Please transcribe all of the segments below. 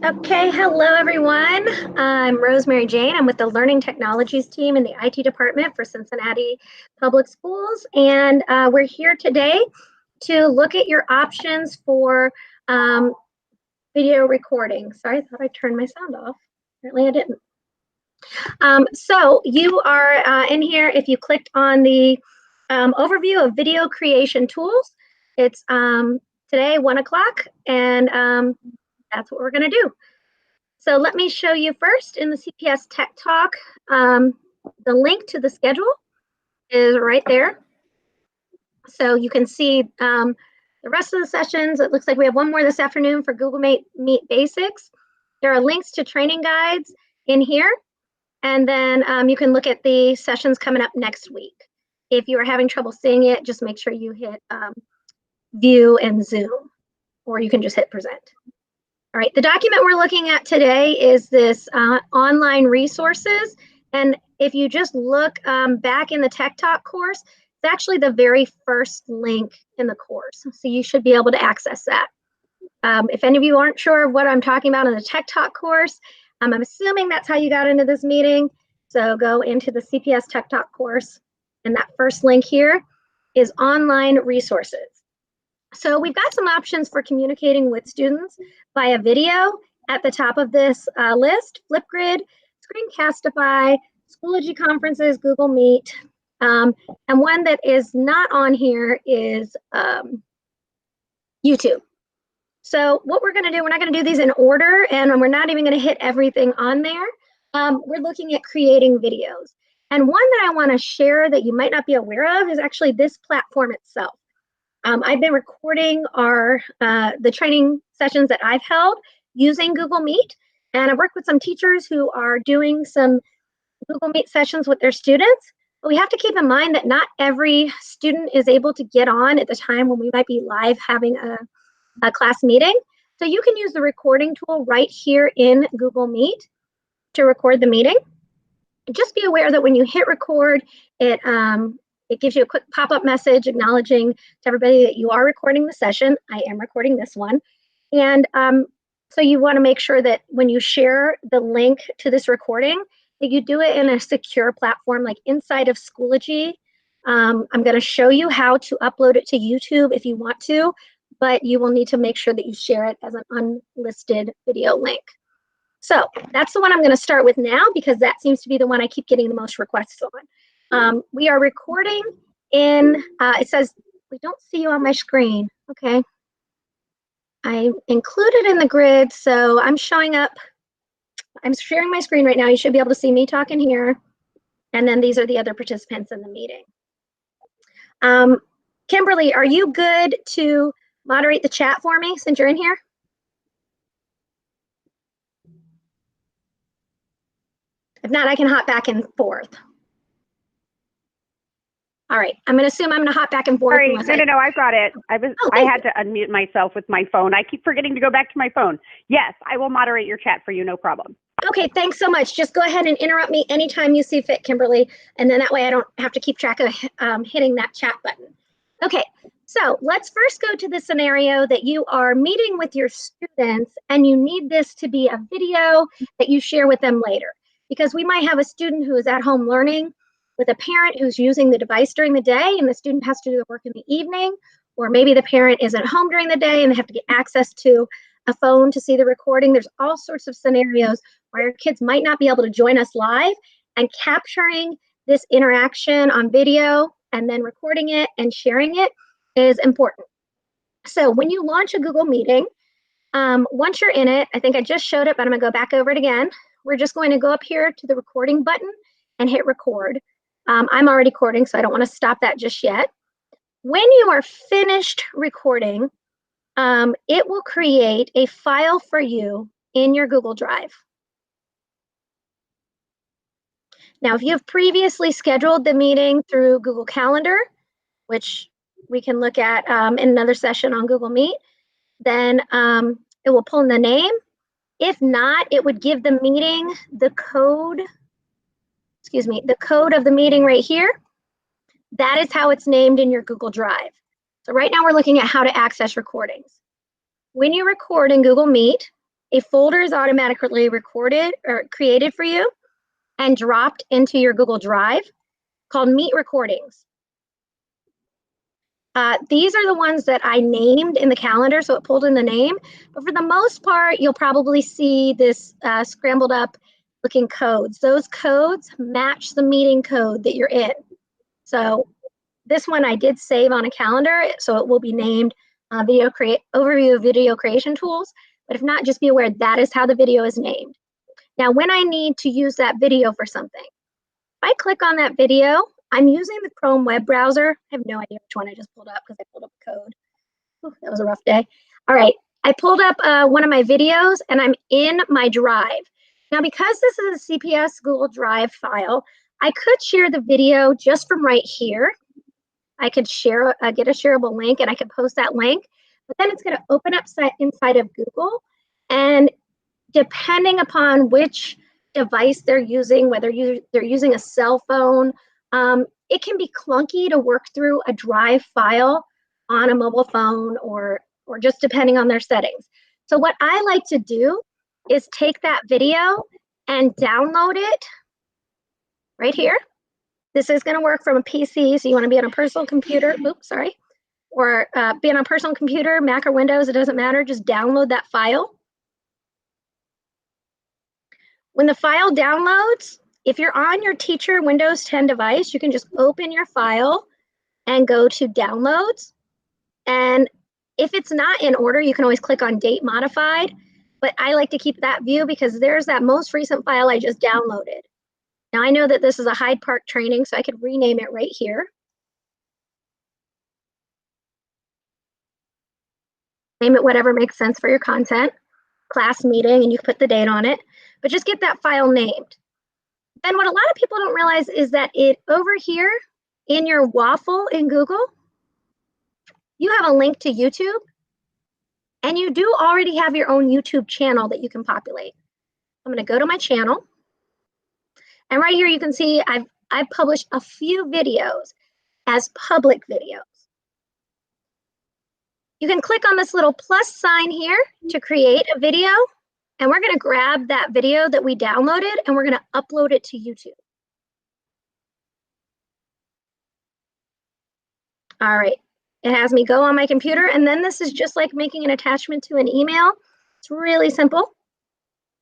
Okay, hello everyone. I'm Rosemary Jane. I'm with the Learning Technologies team in the IT department for Cincinnati Public Schools. And we're here today to look at your options for video recording. Sorry, I thought I turned my sound off. Apparently I didn't. So you are in here, if you clicked on the overview of video creation tools, it's today 1 o'clock, and that's what we're going to do. So let me show you first in the CPS Tech Talk. The link to the schedule is right there. So you can see the rest of the sessions. It looks like we have one more this afternoon for Google Meet Basics. There are links to training guides in here. And then you can look at the sessions coming up next week. If you are having trouble seeing it, just make sure you hit view and zoom, or you can just hit present. All right, the document we're looking at today is this online resources. And if you just look back in the Tech Talk course, it's actually the very first link in the course. So you should be able to access that. If any of you aren't sure what I'm talking about in the Tech Talk course, I'm assuming that's how you got into this meeting. So go into the CPS Tech Talk course, and that first link here is online resources. So we've got some options for communicating with students via video at the top of this list: Flipgrid, Screencastify, Schoology Conferences, Google Meet, and one that is not on here is YouTube. So what we're going to do, we're not going to do these in order, and we're not even going to hit everything on there. We're looking at creating videos. And one that I want to share that you might not be aware of is actually this platform itself. I've been recording the training sessions that I've held using Google Meet, and I've worked with some teachers who are doing some Google Meet sessions with their students. But we have to keep in mind that not every student is able to get on at the time when we might be live having a class meeting. So you can use the recording tool right here in Google Meet to record the meeting. Just be aware that when you hit record, it gives you a quick pop-up message acknowledging to everybody that you are recording the session. I am recording this one. And so you want to make sure that when you share the link to this recording, that you do it in a secure platform like inside of Schoology. I'm going to show you how to upload it to YouTube if you want to, but you will need to make sure that you share it as an unlisted video link. So that's the one I'm going to start with now, because that seems to be the one I keep getting the most requests on. We are recording in, it says, we don't see you on my screen. Okay. I included in the grid, so I'm showing up. I'm sharing my screen right now. You should be able to see me talking here. And then these are the other participants in the meeting. Kimberly, are you good to moderate the chat for me since you're in here? If not, I can hop back and forth. All right, I'm going to assume I'm going to hop back and forth. Sorry, no, I've got it. I had to unmute myself with my phone. I keep forgetting to go back to my phone. Yes, I will moderate your chat for you, no problem. Okay, thanks so much. Just go ahead and interrupt me anytime you see fit, Kimberly, and then that way I don't have to keep track of hitting that chat button. Okay, so let's first go to the scenario that you are meeting with your students and you need this to be a video that you share with them later. Because we might have a student who is at home learning with a parent who's using the device during the day, and the student has to do the work in the evening, or maybe the parent isn't home during the day and they have to get access to a phone to see the recording. There's all sorts of scenarios where your kids might not be able to join us live, and capturing this interaction on video and then recording it and sharing it is important. So when you launch a Google meeting, once you're in it, I think I just showed it, but I'm gonna go back over it again. We're just going to go up here to the recording button and hit record. I'm already recording, so I don't want to stop that just yet. When you are finished recording, it will create a file for you in your Google Drive. Now, if you have previously scheduled the meeting through Google Calendar, which we can look at in another session on Google Meet, then it will pull in the name. If not, it would give the meeting the code, the code of the meeting right here. That is how it's named in your Google Drive. So right now we're looking at how to access recordings. When you record in Google Meet, a folder is automatically recorded or created for you and dropped into your Google Drive called Meet Recordings. These are the ones that I named in the calendar, so it pulled in the name. But for the most part, you'll probably see this scrambled up looking codes. Those codes match the meeting code that you're in. So this one I did save on a calendar, so it will be named Overview of Video Creation Tools. But if not, just be aware that is how the video is named. Now, when I need to use that video for something, if I click on that video, I'm using the Chrome web browser. I have no idea which one I just pulled up because I pulled up a code. Ooh, that was a rough day. All right, I pulled up one of my videos and I'm in my drive. Now, because this is a CPS Google Drive file, I could share the video just from right here. I could share, get a shareable link and I could post that link, but then it's going to open up inside of Google, and depending upon which device they're using, whether they're using a cell phone, it can be clunky to work through a drive file on a mobile phone or just depending on their settings. So what I like to do is take that video and download it right here. This is going to work from a PC, so you want to be on a personal computer, oops, sorry, or be on a personal computer, Mac or Windows, it doesn't matter, just download that file. When the file downloads, if you're on your teacher Windows 10 device, you can just open your file and go to downloads. And if it's not in order, you can always click on date modified, but I like to keep that view because there's that most recent file I just downloaded. Now I know that this is a Hyde Park training, so I could rename it right here. Name it whatever makes sense for your content, class meeting, and you can put the date on it, but just get that file named. And what a lot of people don't realize is that over here in your waffle in Google, you have a link to YouTube, and you do already have your own YouTube channel that you can populate. I'm going to go to my channel, and right here you can see I've published a few videos as public videos. You can click on this little plus sign here to create a video, and we're going to grab that video that we downloaded and we're going to upload it to YouTube. All right, it has me go on my computer, and then this is just like making an attachment to an email. It's really simple.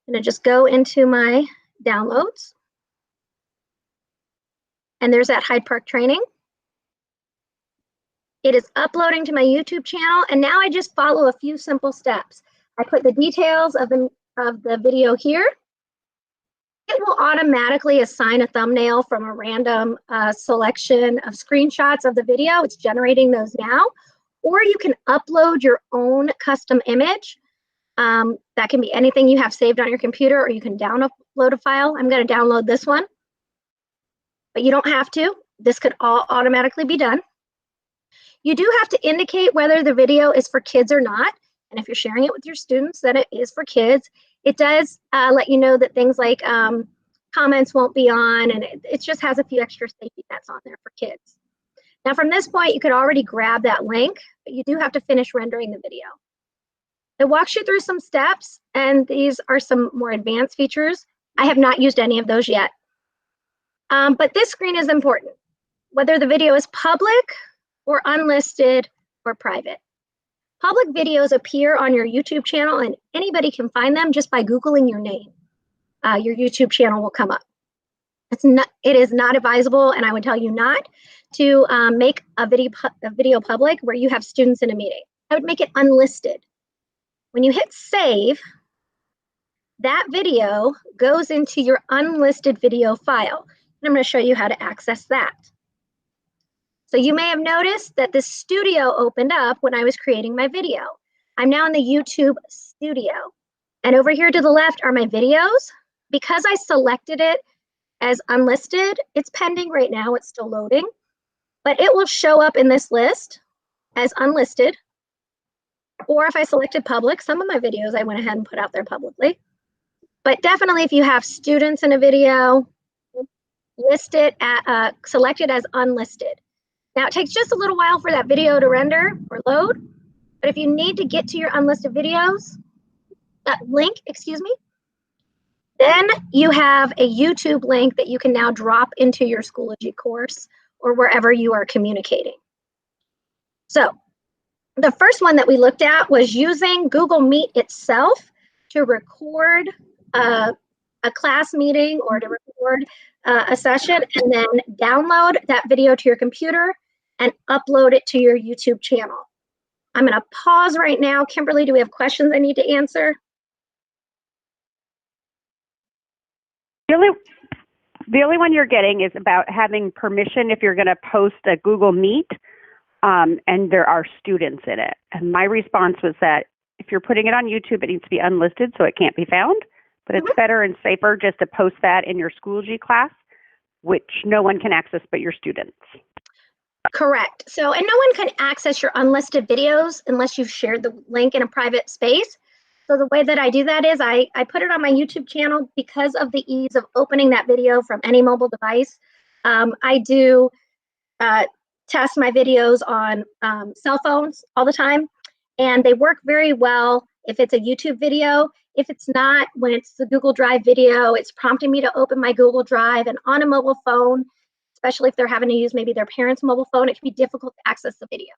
I'm going to just go into my downloads, and there's that Hyde Park training. It is uploading to my YouTube channel, and now I just follow a few simple steps. I put the details of the video here. It will automatically assign a thumbnail from a random selection of screenshots of the video. It's generating those now. Or you can upload your own custom image. That can be anything you have saved on your computer, or you can download a file. I'm going to download this one, but you don't have to. This could all automatically be done. You do have to indicate whether the video is for kids or not. And if you're sharing it with your students, then it is for kids. It does let you know that things like comments won't be on, and it just has a few extra safety nets on there for kids. Now from this point, you could already grab that link, but you do have to finish rendering the video. It walks you through some steps, and these are some more advanced features. I have not used any of those yet. But this screen is important, whether the video is public or unlisted or private. Public videos appear on your YouTube channel, and anybody can find them just by Googling your name. Your YouTube channel will come up. It is not advisable, and I would tell you not to make a video public where you have students in a meeting. I would make it unlisted. When you hit save, that video goes into your unlisted video file. And I'm going to show you how to access that. So you may have noticed that the studio opened up when I was creating my video. I'm now in the YouTube studio. And over here to the left are my videos. Because I selected it as unlisted, it's pending right now, it's still loading, but it will show up in this list as unlisted. Or if I selected public, some of my videos I went ahead and put out there publicly. But definitely if you have students in a video, list it select it as unlisted. Now it takes just a little while for that video to render or load, but if you need to get to your unlisted videos, link, excuse me. Then you have a YouTube link that you can now drop into your Schoology course or wherever you are communicating. So the first one that we looked at was using Google Meet itself to record a class meeting or to record a session and then download that video to your computer and upload it to your YouTube channel. I'm going to pause right now. Kimberly, do we have questions I need to answer? The only one you're getting is about having permission if you're going to post a Google Meet and there are students in it. And my response was that if you're putting it on YouTube, it needs to be unlisted so it can't be found. But it's better and safer just to post that in your Schoology class, which no one can access but your students. Correct. So, and no one can access your unlisted videos unless you've shared the link in a private space. So the way that I do that is I put it on my YouTube channel because of the ease of opening that video from any mobile device. I do test my videos on cell phones all the time, and they work very well if it's a YouTube video. If it's not, when it's the Google Drive video, it's prompting me to open my Google Drive, and on a mobile phone, especially if they're having to use maybe their parents' mobile phone, it can be difficult to access the video.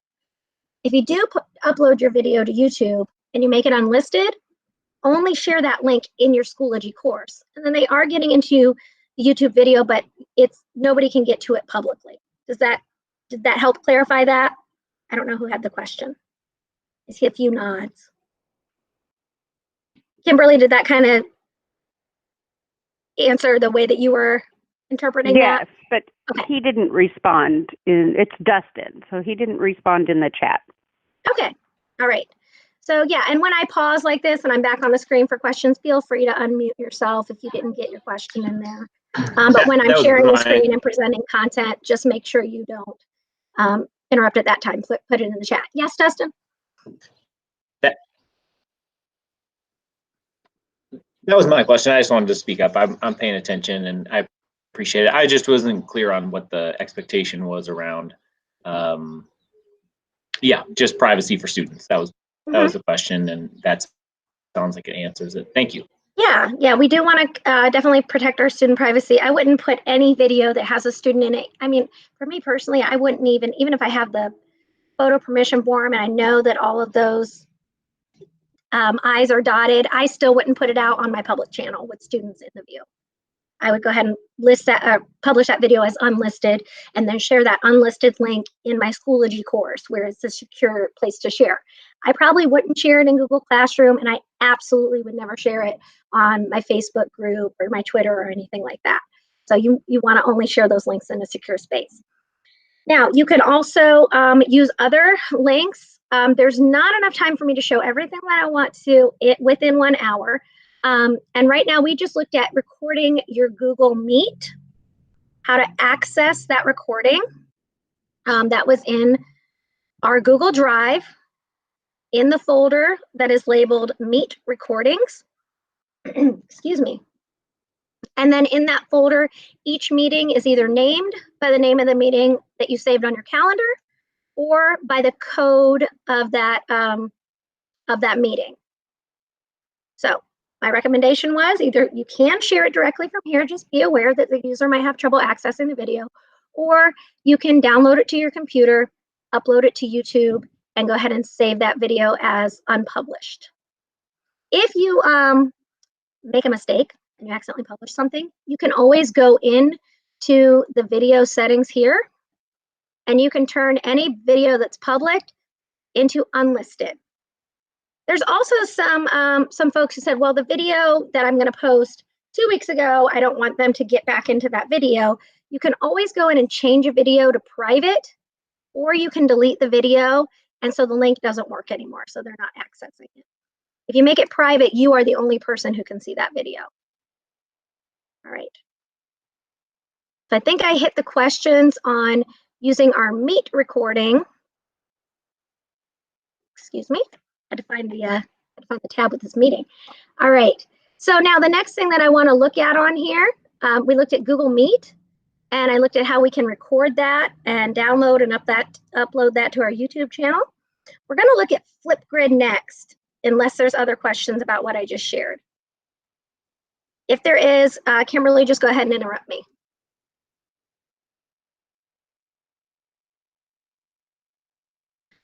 If you do upload your video to YouTube and you make it unlisted, only share that link in your Schoology course. And then they are getting into the YouTube video, but nobody can get to it publicly. Did that help clarify that? I don't know who had the question. I see a few nods. Kimberly, did that kind of answer the way that you were interpreting that? Yes, but okay. He didn't respond. It's Dustin, so he didn't respond in the chat. Okay, all right. So yeah, and when I pause like this and I'm back on the screen for questions, feel free to unmute yourself if you didn't get your question in there. But when I'm sharing the screen and presenting content, just make sure you don't interrupt at that time. Put it in the chat. Yes, Dustin? That was my question. I just wanted to speak up. I'm paying attention and I appreciate it. I just wasn't clear on what the expectation was around, yeah, just privacy for students. That was the question, and that sounds like it answers it. Thank you. Yeah, we do want to definitely protect our student privacy. I wouldn't put any video that has a student in it. I mean, for me personally, I wouldn't even if I have the photo permission form and I know that all of those I's are dotted, I still wouldn't put it out on my public channel with students in the view. I would go ahead and list that, publish that video as unlisted, and then share that unlisted link in my Schoology course where it's a secure place to share. I probably wouldn't share it in Google Classroom, and I absolutely would never share it on my Facebook group or my Twitter or anything like that. So you want to only share those links in a secure space. Now, you can also use other links. There's not enough time for me to show everything that I want to within 1 hour. And right now we just looked at recording your Google Meet, how to access that recording. That was in our Google Drive in the folder that is labeled Meet Recordings. Excuse me. And then in that folder, each meeting is either named by the name of the meeting that you saved on your calendar or by the code of that meeting. So my recommendation was either you can share it directly from here, just be aware that the user might have trouble accessing the video, or you can download it to your computer, upload it to YouTube, and go ahead and save that video as unpublished. If you make a mistake and you accidentally publish something, you can always go in to the video settings here, and you can turn any video that's public into unlisted. There's also some folks who said, well, the video that I'm going to post 2 weeks ago, I don't want them to get back into that video. You can always go in and change a video to private, or you can delete the video, and so the link doesn't work anymore, so they're not accessing it. If you make it private, you are the only person who can see that video. All right. So I think I hit the questions on using our Meet recording. Excuse me. I had to find the tab with this meeting. All right. So now the next thing that I want to look at on here, we looked at Google Meet, and I looked at how we can record that and download and upload that to our YouTube channel. We're going to look at Flipgrid next. unless there's other questions about what I just shared. If there is, Kimberly, just go ahead and interrupt me.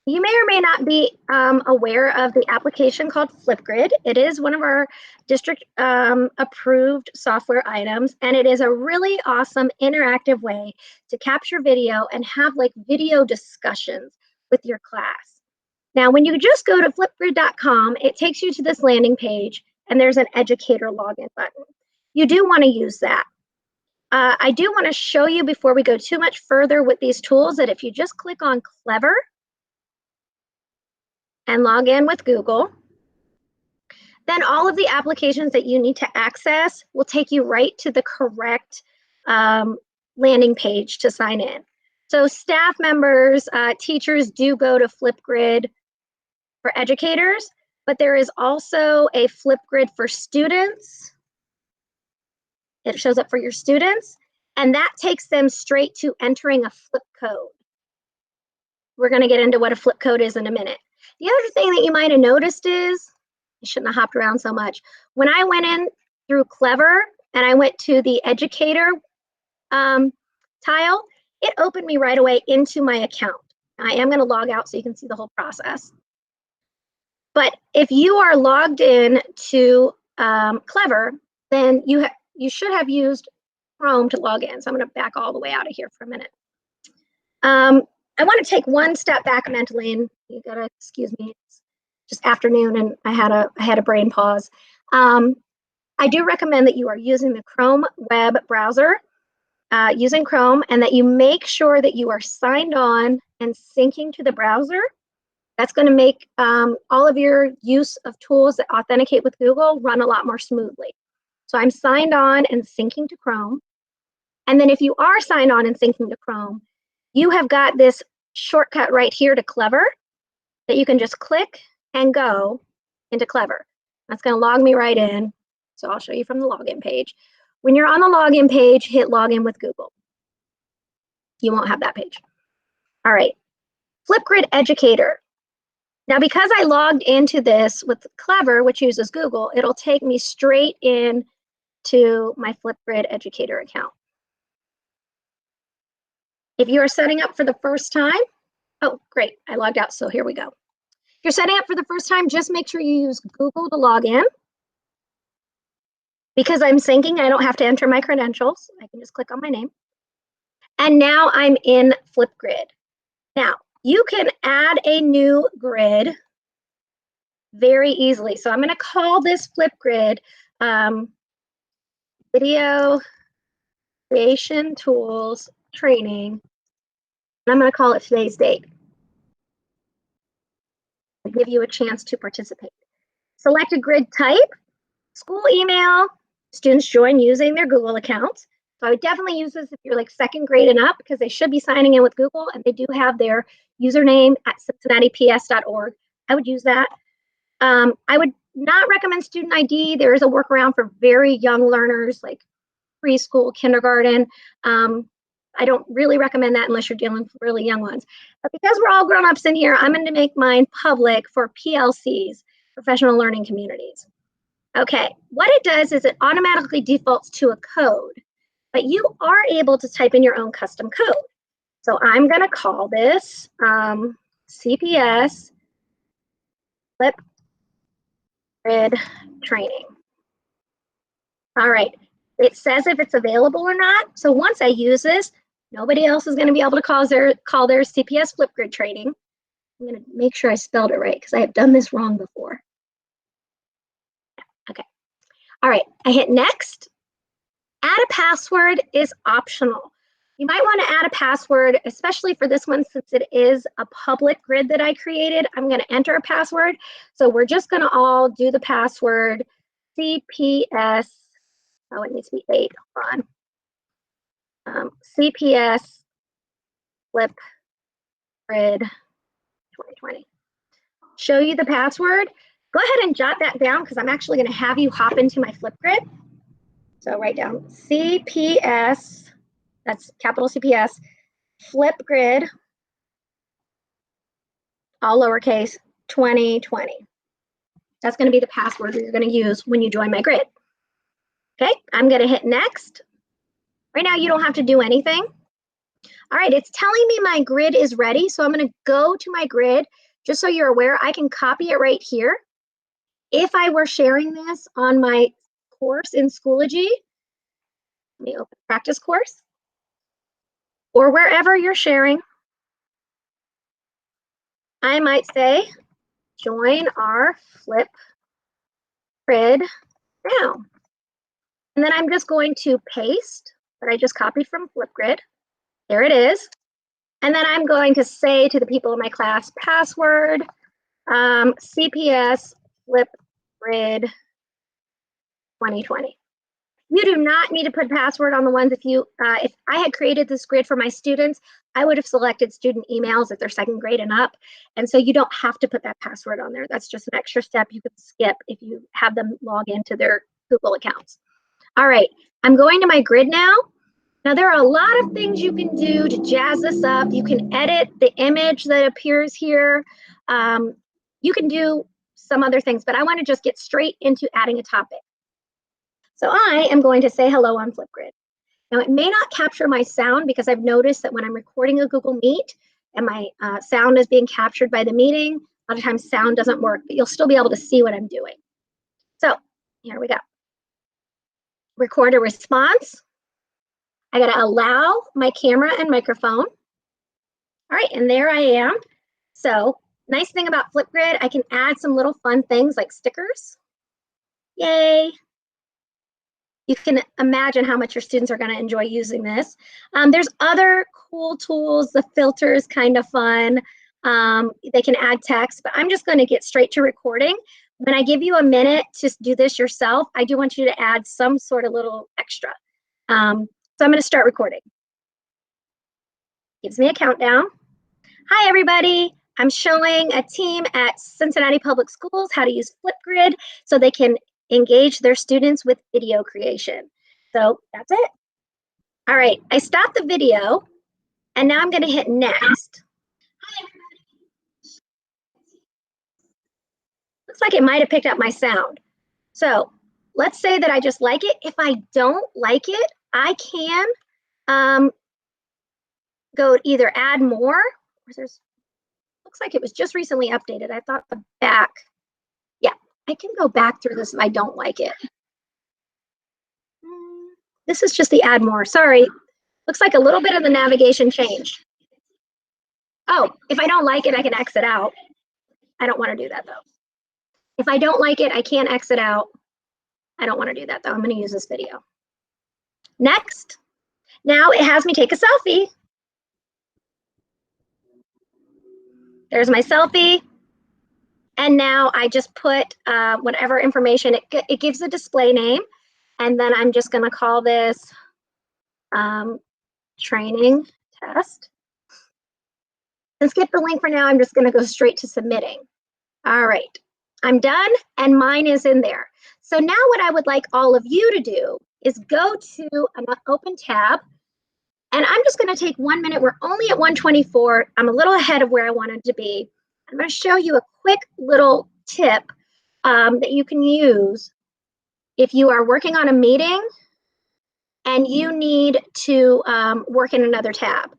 You may or may not be aware of the application called Flipgrid. It is one of our district approved software items, and it is a really awesome interactive way to capture video and have like video discussions with your class. Now, when you just go to flipgrid.com, it takes you to this landing page, and there's an educator login button. You do want to use that. I do want to show you before we go too much further with these tools that if you just click on Clever and log in with Google, then all of the applications that you need to access will take you right to the correct landing page to sign in. So staff members, teachers do go to Flipgrid for educators, but there is also a Flipgrid for students. It shows up for your students, and that takes them straight to entering a flip code. We're going to get into what a flip code is in a minute. The other thing that you might have noticed is, I shouldn't have hopped around so much. When I went in through Clever and I went to the educator tile, it opened me right away into my account. I am going to log out so you can see the whole process. But if you are logged in to Clever, then you should have used Chrome to log in. So I'm going to back all the way out of here for a minute. I want to take one step back mentally, and you gotta excuse me. It's just afternoon, and I had a brain pause. I do recommend that you are using the Chrome web browser, using Chrome, and that you make sure that you are signed on and syncing to the browser. That's going to make all of your use of tools that authenticate with Google run a lot more smoothly. So I'm signed on and syncing to Chrome. And then if you are signed on and syncing to Chrome, you have got this shortcut right here to Clever that you can just click and go into Clever. That's going to log me right in. So I'll show you from the login page. When you're on the login page, hit login with Google. You won't have that page. All right, Flipgrid Educator. Now, because I logged into this with Clever, which uses Google, it'll take me straight in to my Flipgrid Educator account. If you are setting up for the first time, oh, great, I logged out, so here we go. If you're setting up for the first time, just make sure you use Google to log in. Because I'm syncing, I don't have to enter my credentials. I can just click on my name. And now I'm in Flipgrid. Now, you can add a new grid very easily. So I'm going to call this Flipgrid Video Creation Tools Training. And I'm going to call it today's date. I'll give you a chance to participate. Select a grid type, school email. Students join using their Google accounts. So I would definitely use this if you're like second grade and up, because they should be signing in with Google, and they do have their username at cincinnatips.org. I would use that. I would not recommend student ID. There is a workaround for very young learners like preschool, kindergarten. I don't really recommend that unless you're dealing with really young ones. But because we're all grown-ups in here, I'm going to make mine public for PLCs, professional learning communities. Okay, what it does is it automatically defaults to a code, but you are able to type in your own custom code. So I'm going to call this CPS Flipgrid Training. All right, it says if it's available or not. So once I use this, nobody else is going to be able to call their CPS Flipgrid Training. I'm going to make sure I spelled it right because I have done this wrong before. Okay. All right, I hit next. Add a password is optional. You might want to add a password, especially for this one, since it is a public grid that I created. I'm going to enter a password. So we're just going to all do the password CPS. Oh, it needs to be 8. Hold on. CPS Flip Grid 2020. Show you the password. Go ahead and jot that down because I'm actually going to have you hop into my Flipgrid. So write down CPS, that's capital CPS, Flipgrid, all lowercase, 2020. That's going to be the password that you're going to use when you join my grid. Okay, I'm going to hit next. Right now, you don't have to do anything. All right, it's telling me my grid is ready. So I'm going to go to my grid. Just so you're aware, I can copy it right here. If I were sharing this on my course in Schoology, let me open practice course, or wherever you're sharing, I might say, join our Flipgrid now. And then I'm just going to paste what I just copied from Flipgrid. There it is. And then I'm going to say to the people in my class, password, CPS Flipgrid 2020. You do not need to put password on the ones if I had created this grid for my students, I would have selected student emails if they're second grade and up. And so you don't have to put that password on there. That's just an extra step you could skip if you have them log into their Google accounts. All right, I'm going to my grid now. Now there are a lot of things you can do to jazz this up. You can edit the image that appears here. You can do some other things, but I want to just get straight into adding a topic. So I am going to say hello on Flipgrid. Now it may not capture my sound because I've noticed that when I'm recording a Google Meet and my sound is being captured by the meeting, a lot of times sound doesn't work, but you'll still be able to see what I'm doing. So here we go. Record a response. I got to allow my camera and microphone. All right, and there I am. So nice thing about Flipgrid, I can add some little fun things like stickers. Yay. You can imagine how much your students are going to enjoy using this. There's other cool tools. The filter is kind of fun. They can add text, but I'm just going to get straight to recording. When I give you a minute to do this yourself, I do want you to add some sort of little extra. So I'm going to start recording. Gives me a countdown. Hi, everybody. I'm showing a team at Cincinnati Public Schools how to use Flipgrid so they can engage their students with video creation. So that's it. All right, I stopped the video and now I'm going to hit next. Hi, everybody. Looks like it might have picked up my sound. So let's say that I just like it. If I don't like it, I can go either add more, or there's, looks like it was just recently updated. I thought the back, yeah, I can go back through this if I don't like it. This is just the add more, sorry. Looks like a little bit of the navigation changed. Oh, if I don't like it, I can exit out. I don't want to do that though. If I don't like it, I can't exit out. I don't want to do that though. I'm going to use this video. Next. Now it has me take a selfie. There's my selfie. And now I just put whatever information, it gives a display name. And then I'm just going to call this training test. And skip the link for now. I'm just going to go straight to submitting. All right, I'm done and mine is in there. So now what I would like all of you to do is go to an open tab. And I'm just going to take 1 minute. We're only at 1:24. I'm a little ahead of where I wanted to be. I'm going to show you a quick little tip that you can use if you are working on a meeting and you need to work in another tab.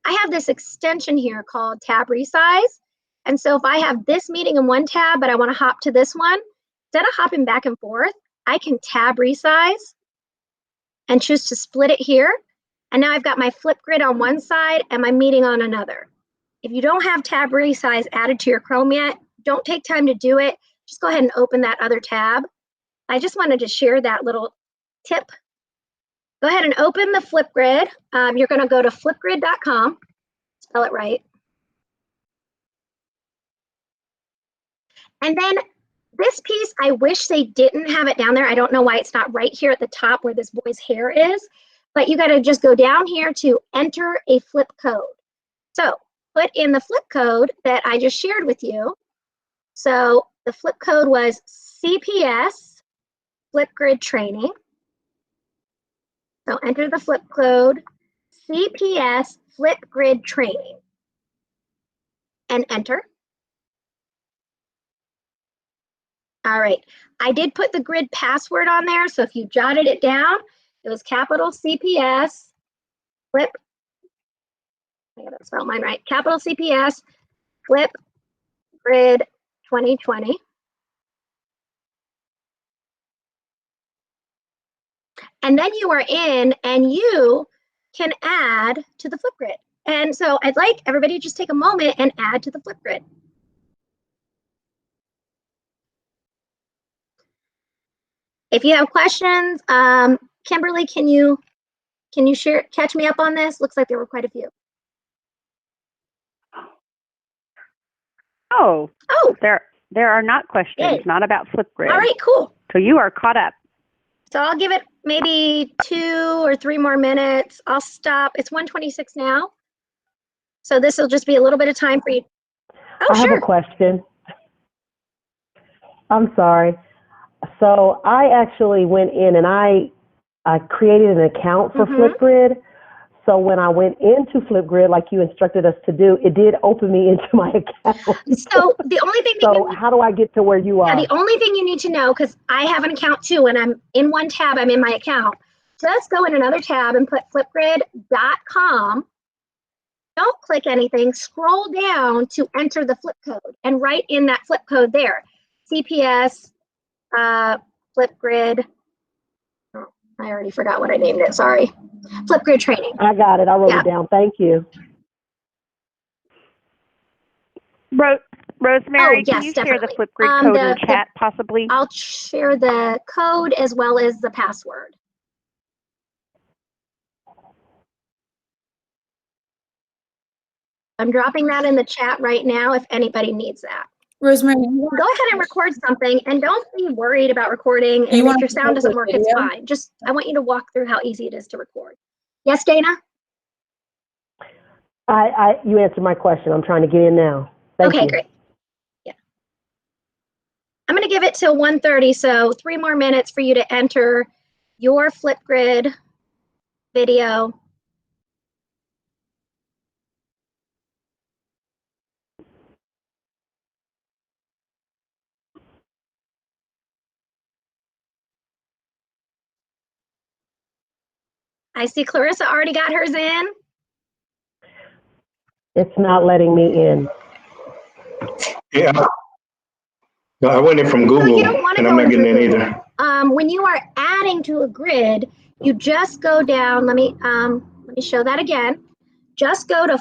I have this extension here called Tab Resize. And so if I have this meeting in one tab, but I want to hop to this one, instead of hopping back and forth, I can Tab Resize and choose to split it here. And now I've got my Flipgrid on one side and my meeting on another. If you don't have Tab Resize added to your Chrome yet, don't take time to do it. Just go ahead and open that other tab. I just wanted to share that little tip. Go ahead and open the Flipgrid. You're going to go to flipgrid.com, spell it right. And then this piece, I wish they didn't have it down there. I don't know why it's not right here at the top where this boy's hair is, but you got to just go down here to enter a flip code. So put in the flip code that I just shared with you. So the flip code was CPS Flipgrid training. So enter the flip code CPS Flipgrid training and enter. All right. I did put the grid password on there, so if you jotted it down, it was capital CPS, flip, I gotta spell mine right, capital CPS, flip grid 2020. And then you are in and you can add to the Flipgrid. And so I'd like everybody to just take a moment and add to the Flipgrid. If you have questions, Kimberly, can you catch me up on this? Looks like there were quite a few. Oh, there are not questions, Yay. not about Flipgrid. All right, cool. So you are caught up. So I'll give it maybe 2 or 3 more minutes. I'll stop. It's 1:26 now. So this will just be a little bit of time for you. Oh, I have a question. I'm sorry. So I actually went in and I created an account for Flipgrid. So when I went into Flipgrid, like you instructed us to do, it did open me into my account. So the only thing So how do I get to where you are? the only thing you need to know, because I have an account too, and I'm in one tab, I'm in my account. Just go in another tab and put flipgrid.com. Don't click anything, scroll down to enter the flip code and write in that flip code there. CPS, Flipgrid. Oh, I already forgot what I named it, sorry. Flipgrid training. I got it, I wrote it down, thank you. Rosemary, yes, can you share the definitely. Flipgrid code in chat, possibly? I'll share the code as well as the password. I'm dropping that in the chat right now if anybody needs that. Rosemary, go ahead and record something, and don't be worried about recording. And if your sound doesn't work, it's fine. Just, I want you to walk through how easy it is to record. Yes, Dana? You answered my question. I'm trying to get in now. Thank you. Okay, great. Yeah. I'm going to give it till 1:30, so 3 more minutes for you to enter your Flipgrid video. I see Clarissa already got hers in. It's not letting me in. Yeah. No, I went in from Google, and I'm not getting in either. When you are adding to a grid, you just go down. Let me show that again. Just go to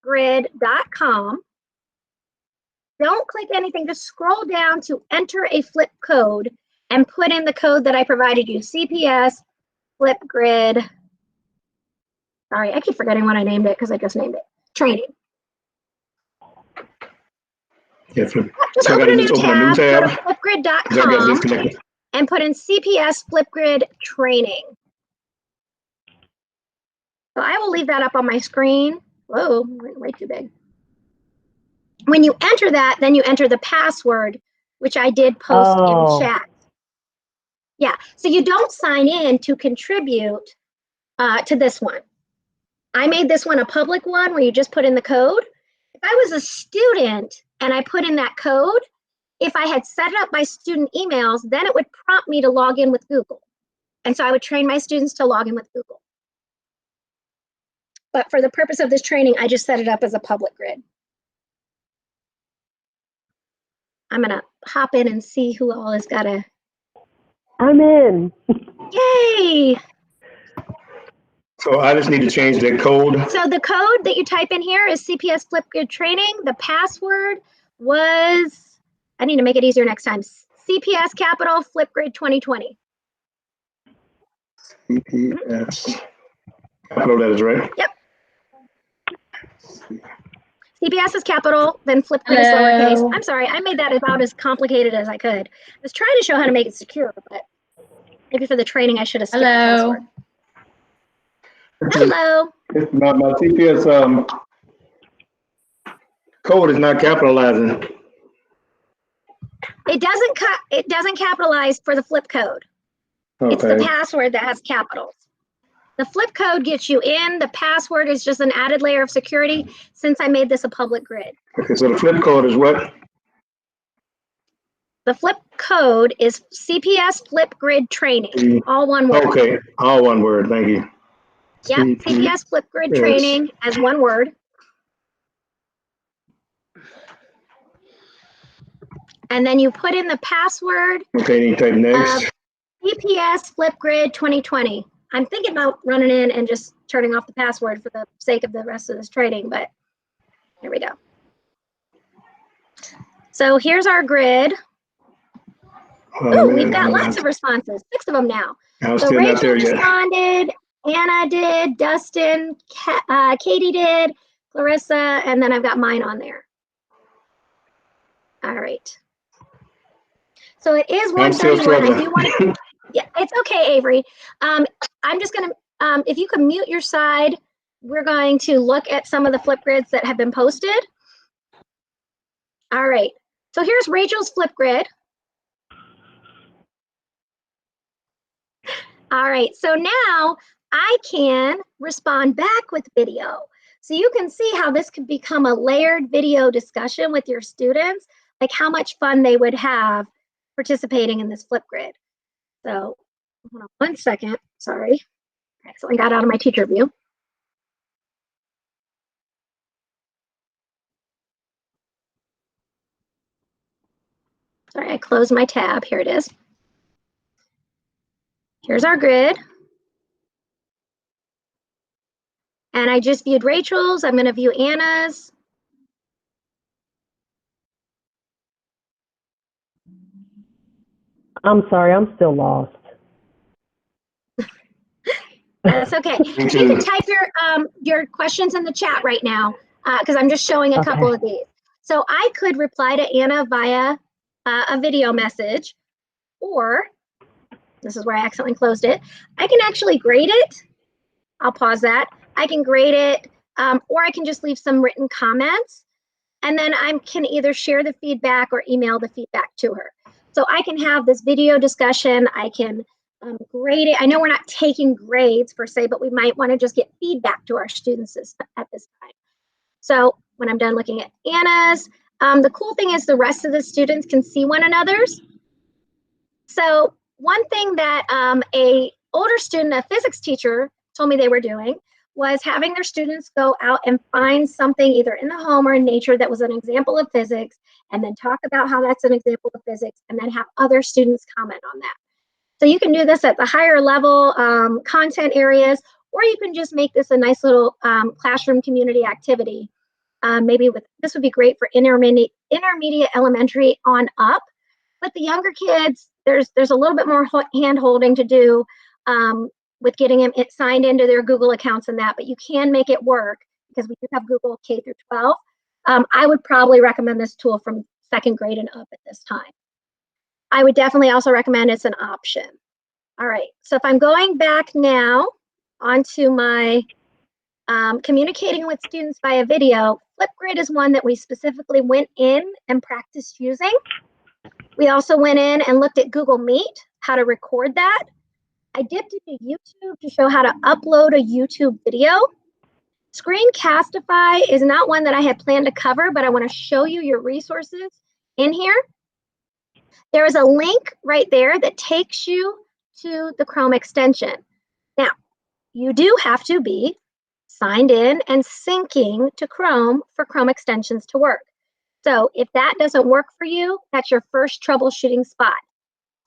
flipgrid.com. Don't click anything. Just scroll down to enter a flip code and put in the code that I provided you. CPS Flipgrid. Sorry, I keep forgetting what I named it because I just named it. Training. Yeah, flip. Just So open I gotta just open a new tab. Go to flipgrid.com and put in CPS Flipgrid Training. So I will leave that up on my screen. Whoa, way too big. When you enter that, then you enter the password, which I did post in chat. Yeah, so you don't sign in to contribute to this one. I made this one a public one where you just put in the code. If I was a student and I put in that code, if I had set up my student emails, then it would prompt me to log in with Google. And so I would train my students to log in with Google. But for the purpose of this training, I just set it up as a public grid. I'm gonna hop in and see who all has got a. I'm in. Yay! So I just need to change that code. So the code that you type in here is CPS Flipgrid Training. The password was, I need to make it easier next time, CPS capital Flipgrid 2020. CPS. Capital letters, right? Yep. CPS is capital, then Flipgrid is lowercase. I'm sorry, I made that about as complicated as I could. I was trying to show how to make it secure, but maybe for the training I should have skipped the password. Hello. My CPS code is not capitalizing. It doesn't capitalize for the flip code. Okay. It's the password that has capitals. The flip code gets you in. The password is just an added layer of security since I made this a public grid. Okay, so the flip code is what? The flip code is CPS Flipgrid Training, all one word. Okay, all one word, thank you. Yep, CPS Flipgrid Training as one word. And then you put in the password. Okay, you type next. CPS Flipgrid 2020. I'm thinking about running in and just turning off the password for the sake of the rest of this training, but here we go. So here's our grid. Oh, we've got lots of responses, 6 of them now. So Rachel responded, Anna did, Dustin, Katie did, Clarissa, and then I've got mine on there. All right. So it is 1:31. I do want to, yeah, it's okay, Avery. I'm just going to, if you can mute your side, we're going to look at some of the Flipgrids that have been posted. All right. So here's Rachel's Flipgrid. All right, so now I can respond back with video. So you can see how this could become a layered video discussion with your students, like how much fun they would have participating in this Flipgrid. So hold on one second, sorry. I accidentally got out of my teacher view. Sorry, I closed my tab, here it is. Here's our grid. And I just viewed Rachel's, I'm gonna view Anna's. I'm sorry, I'm still lost. That's okay. So you can type your questions in the chat right now because I'm just showing a couple of these. So I could reply to Anna via a video message, or this is where I accidentally closed it. I can actually grade it. I'll pause that. I can grade it, or I can just leave some written comments, and then I can either share the feedback or email the feedback to her. So I can have this video discussion. I can grade it. I know we're not taking grades per se, but we might want to just get feedback to our students at this time. So when I'm done looking at Anna's, the cool thing is the rest of the students can see one another's. So one thing that a older student, a physics teacher, told me they were doing was having their students go out and find something either in the home or in nature that was an example of physics, and then talk about how that's an example of physics, and then have other students comment on that. So you can do this at the higher level content areas, or you can just make this a nice little classroom community activity. Maybe this would be great for intermediate elementary on up. But the younger kids, there's a little bit more hand holding to do with getting them signed into their Google accounts and that, but you can make it work because we do have Google K through 12. I would probably recommend this tool from 2nd grade and up at this time. I would definitely also recommend it's an option. All right, so if I'm going back now onto my communicating with students via video, Flipgrid is one that we specifically went in and practiced using. We also went in and looked at Google Meet, how to record that. I dipped into YouTube to show how to upload a YouTube video. Screencastify is not one that I had planned to cover, but I want to show you your resources in here. There is a link right there that takes you to the Chrome extension. Now, you do have to be signed in and syncing to Chrome for Chrome extensions to work. So if that doesn't work for you, that's your first troubleshooting spot.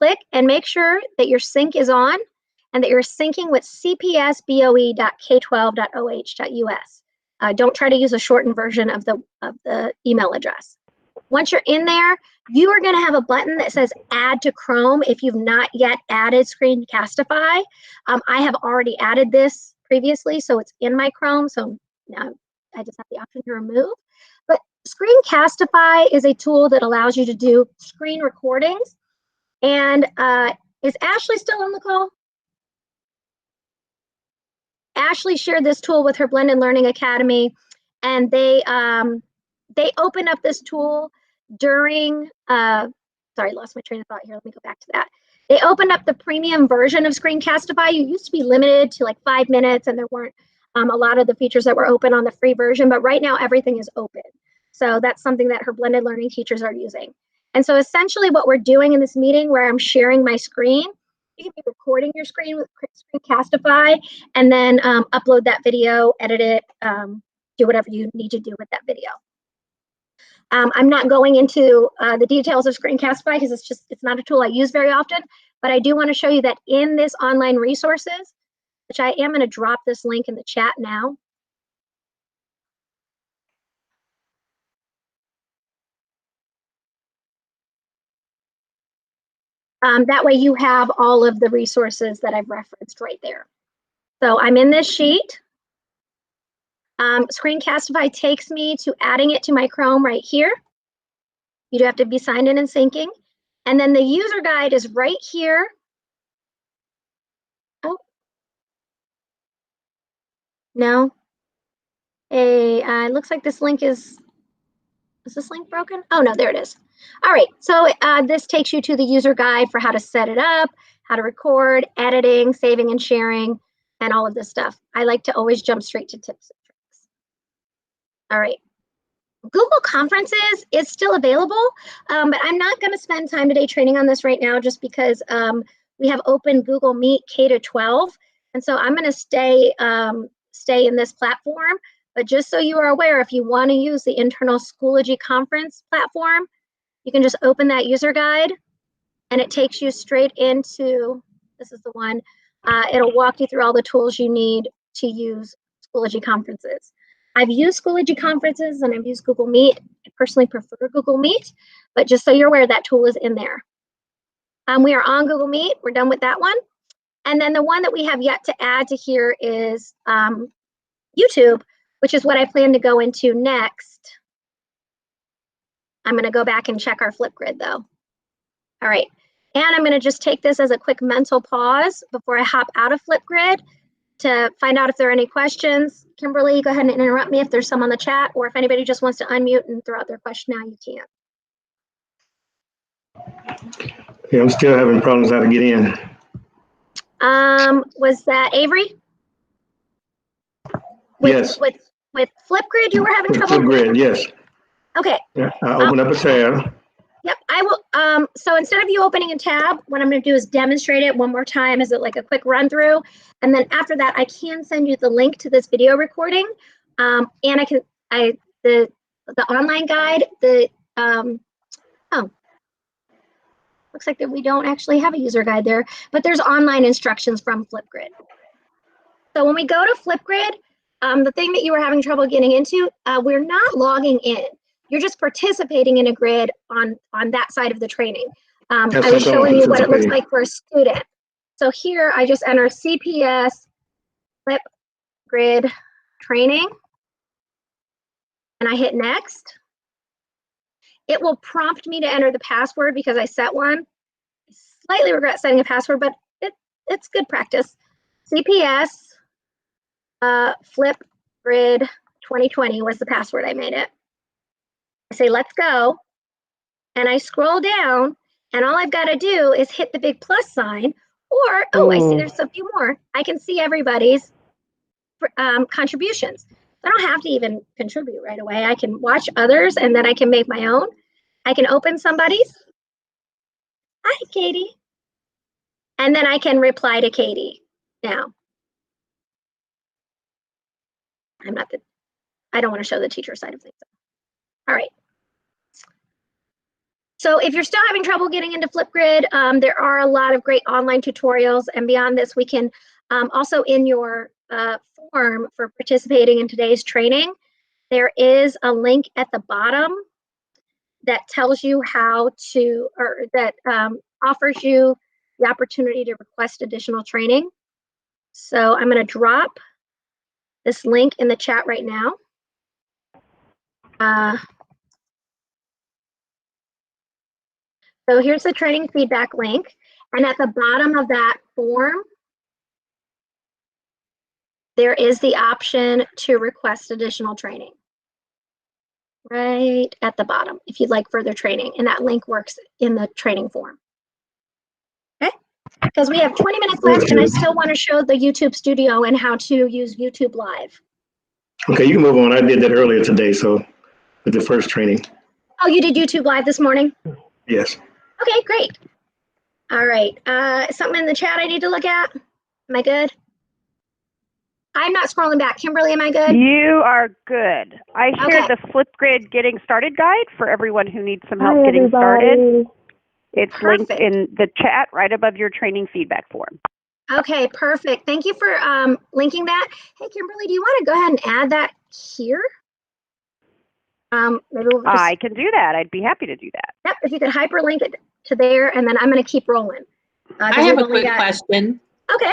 Click and make sure that your sync is on and that you're syncing with cpsboe.k12.oh.us. Don't try to use a shortened version of the email address. Once you're in there, you are going to have a button that says add to Chrome if you've not yet added Screencastify. I have already added this previously, so it's in my Chrome. So now I just have the option to remove. But Screencastify is a tool that allows you to do screen recordings. And is Ashley still on the call? Ashley shared this tool with her Blended Learning Academy, and they opened up this tool during, sorry, I lost my train of thought here. Let me go back to that. They opened up the premium version of Screencastify. You used to be limited to like 5 minutes, and there weren't a lot of the features that were open on the free version, but right now everything is open. So that's something that her blended learning teachers are using. And so essentially what we're doing in this meeting where I'm sharing my screen, you can be recording your screen with Screencastify and then upload that video, edit it, do whatever you need to do with that video. I'm not going into the details of Screencastify because it's not a tool I use very often, but I do want to show you that in this online resources, which I am going to drop this link in the chat now. That way you have all of the resources that I've referenced right there. So I'm in this sheet. Screencastify takes me to adding it to my Chrome right here. You do have to be signed in and syncing. And then the user guide is right here. Oh, no. It looks like this link is this link broken? Oh, no, there it is. All right, so this takes you to the user guide for how to set it up, how to record, editing, saving and sharing, and all of this stuff. I like to always jump straight to tips and tricks. All right. Google Conferences is still available, but I'm not going to spend time today training on this right now just because we have open Google Meet K-12. And so I'm going to stay in this platform. But just so you are aware, if you want to use the internal Schoology conference platform, you can just open that user guide and it takes you straight into, this is the one, it'll walk you through all the tools you need to use Schoology conferences. I've used Schoology conferences and I've used Google Meet. I personally prefer Google Meet, but just so you're aware, that tool is in there. We are on Google Meet. We're done with that one. And then the one that we have yet to add to here is YouTube, which is what I plan to go into next. I'm going to go back and check our Flipgrid though. All right. And I'm going to just take this as a quick mental pause before I hop out of Flipgrid to find out if there are any questions. Kimberly, go ahead and interrupt me if there's some on the chat, or if anybody just wants to unmute and throw out their question now, you can. Yeah, I'm still having problems how to get in. Was that Avery? Yes. With Flipgrid, you were having trouble? Flipgrid, yes. Okay. Yeah, I opened up a tab. Yep, I will. So instead of you opening a tab, what I'm going to do is demonstrate it one more time as like a quick run through. And then after that, I can send you the link to this video recording. And the online guide, looks like that we don't actually have a user guide there, but there's online instructions from Flipgrid. So when we go to Flipgrid, the thing that you were having trouble getting into, we're not logging in. You're just participating in a grid on that side of the training. I was showing you what it looks like for a student. So here I just enter CPS Flipgrid training and I hit next. It will prompt me to enter the password because I set one. I slightly regret setting a password, but it's good practice. CPS Flipgrid 2020 was the password I made it. I say, let's go. And I scroll down and all I've got to do is hit the big plus sign or, oh, I see there's a few more. I can see everybody's contributions. I don't have to even contribute right away. I can watch others and then I can make my own. I can open somebody's. Hi, Katie. And then I can reply to Katie now. I don't want to show the teacher side of things. All right. So if you're still having trouble getting into Flipgrid, there are a lot of great online tutorials. And beyond this, we can also in your form for participating in today's training, there is a link at the bottom that tells you how to, or that offers you the opportunity to request additional training. So I'm going to drop this link in the chat right now. So here's the training feedback link. And at the bottom of that form, there is the option to request additional training. Right at the bottom, if you'd like further training. And that link works in the training form. Okay, because we have 20 minutes left and I still want to show the YouTube studio and how to use YouTube Live. Okay, you can move on. I did that earlier today, so with the first training. Oh, you did YouTube Live this morning? Yes. Okay, great. All right. Something in the chat I need to look at? Am I good? I'm not scrolling back. Kimberly, am I good? You are good. I shared Okay. the Flipgrid Getting Started guide for everyone who needs some help Hi, getting started. everybody. It's Perfect. linked in the chat right above your training feedback form. Okay, perfect. Thank you for linking that. Hey, Kimberly, do you want to go ahead and add that here? Maybe we'll just, I can do that. I'd be happy to do that. yep, if you could hyperlink it to there, and then I'm going to keep rolling. I have a quick question. Okay.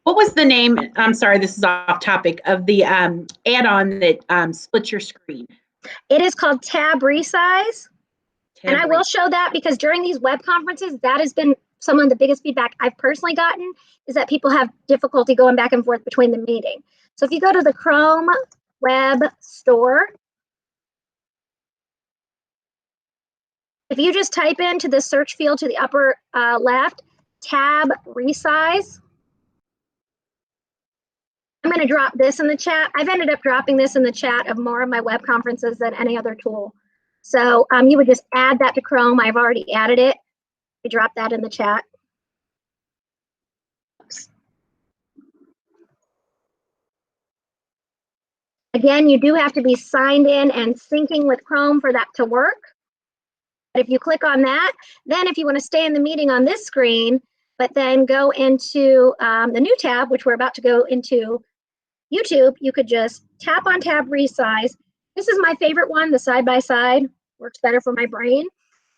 What was the name, I'm sorry, this is off topic, of the add-on that splits your screen? It is called Tab Resize. And I will show that because during these web conferences, that has been some of the biggest feedback I've personally gotten, is that people have difficulty going back and forth between the meeting. So if you go to the Chrome Web Store, if you just type into the search field to the upper left, Tab Resize, I'm going to drop this in the chat. I've ended up dropping this in the chat of more of my web conferences than any other tool. So you would just add that to Chrome. I've already added it. I dropped that in the chat. Oops. Again, you do have to be signed in and syncing with Chrome for that to work. But if you click on that, then if you want to stay in the meeting on this screen, but then go into the new tab, which we're about to go into YouTube, you could just tap on Tab Resize. This is my favorite one, the side-by-side, works better for my brain.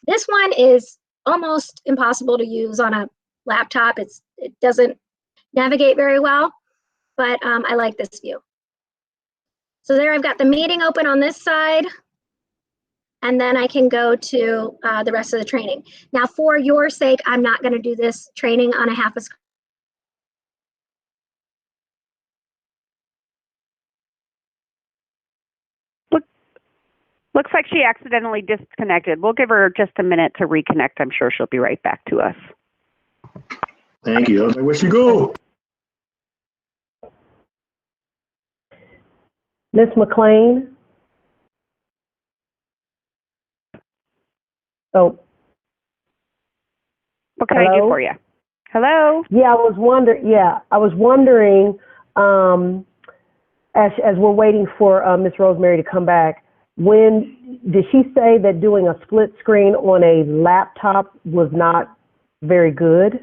This one is almost impossible to use on a laptop. It doesn't navigate very well, but I like this view. So there I've got the meeting open on this side, and then I can go to the rest of the training. Now, for your sake, I'm not going to do this training on a half a screen. Looks like she accidentally disconnected. We'll give her just a minute to reconnect. I'm sure she'll be right back to us. Thank you. I was like, where'd she go? Miss McLean? Oh. What can I do for you? Hello? Yeah, I was wondering, as we're waiting for Miss Rosemary to come back, when did she say that doing a split screen on a laptop was not very good?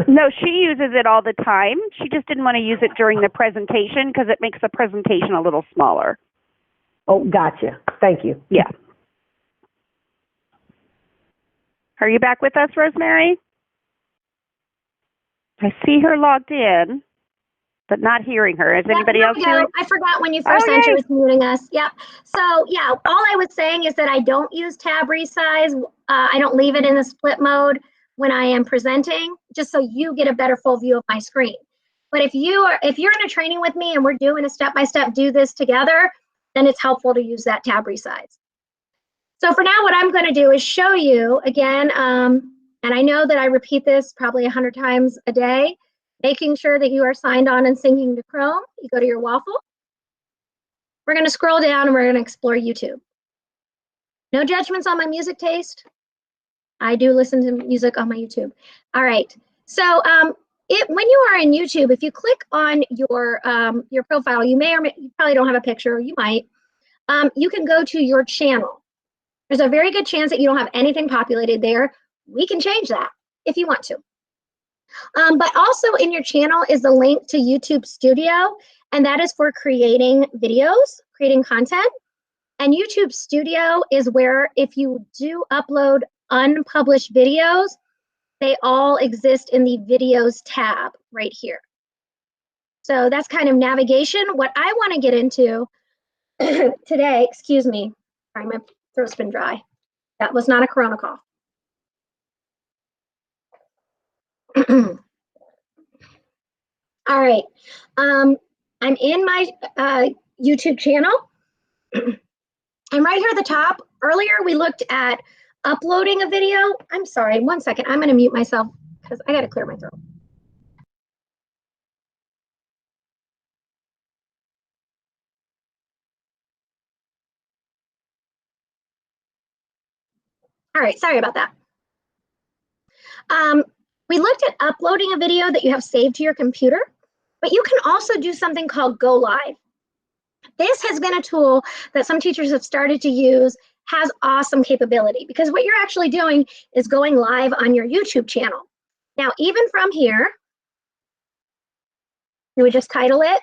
No, she uses it all the time. She just didn't want to use it during the presentation because it makes the presentation a little smaller. Oh, gotcha. Thank you. Yeah. Are you back with us, Rosemary? I see her logged in, but not hearing her. Is anybody else hearing? I forgot when you first entered muting us. Yep. So yeah, all I was saying is that I don't use Tab Resize. I don't leave it in the split mode when I am presenting, just so you get a better full view of my screen. But if you're in a training with me and we're doing a step-by-step do this together, then it's helpful to use that Tab Resize. So for now, what I'm going to do is show you again, and I know that I repeat this probably 100 times a day, making sure that you are signed on and syncing to Chrome. You go to your waffle. We're going to scroll down and we're going to explore YouTube. No judgments on my music taste. I do listen to music on my YouTube. All right. So when you are in YouTube, if you click on your profile, you probably don't have a picture, or you might. You can go to your channel. There's a very good chance that you don't have anything populated there. We can change that if you want to. But also in your channel is the link to YouTube Studio, and that is for creating videos, creating content. And YouTube Studio is where if you do upload unpublished videos, they all exist in the videos tab right here. So that's kind of navigation. What I want to get into today, excuse me, sorry, my throat's been dry. That was not a Corona cough. All right, I'm in my YouTube channel. I'm right here at the top. Earlier, we looked at uploading a video. I'm sorry, one second. I'm going to mute myself because I got to clear my throat. All right, sorry about that. We looked at uploading a video that you have saved to your computer, but you can also do something called Go Live. This has been a tool that some teachers have started to use, has awesome capability, because what you're actually doing is going live on your YouTube channel. Now, even from here, you would just title it.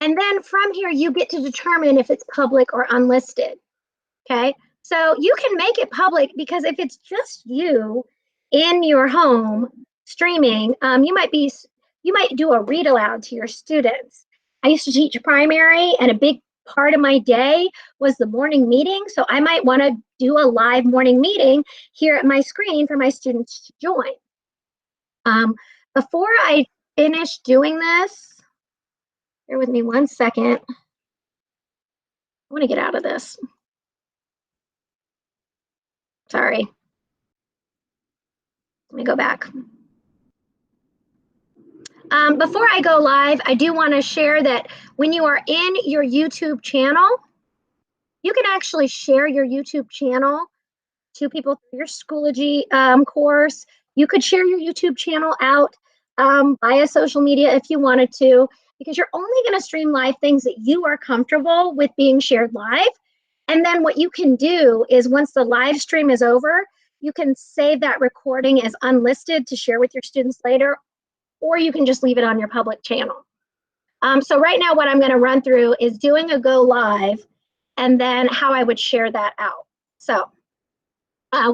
And then from here, you get to determine if it's public or unlisted, okay? So you can make it public, because if it's just you in your home streaming, you might do a read aloud to your students. I used to teach primary, and a big part of my day was the morning meeting. So I might want to do a live morning meeting here at my screen for my students to join. Before I finish doing this, bear with me 1 second. I want to get out of this. Sorry. Let me go back. Before I go live, I do want to share that when you are in your YouTube channel, you can actually share your YouTube channel to people through your Schoology course. You could share your YouTube channel out via social media if you wanted to, because you're only going to stream live things that you are comfortable with being shared live. And then what you can do is, once the live stream is over, you can save that recording as unlisted to share with your students later, or you can just leave it on your public channel. So right now, what I'm going to run through is doing a go live, and then how I would share that out. So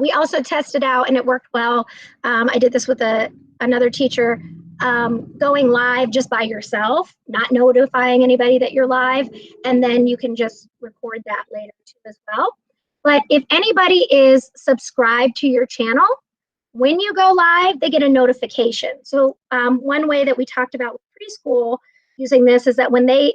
we also tested out, and it worked well. I did this with another teacher, going live just by yourself, not notifying anybody that you're live, and then you can just record that later too as well. But if anybody is subscribed to your channel, when you go live, they get a notification. So one way that we talked about with preschool using this is that when they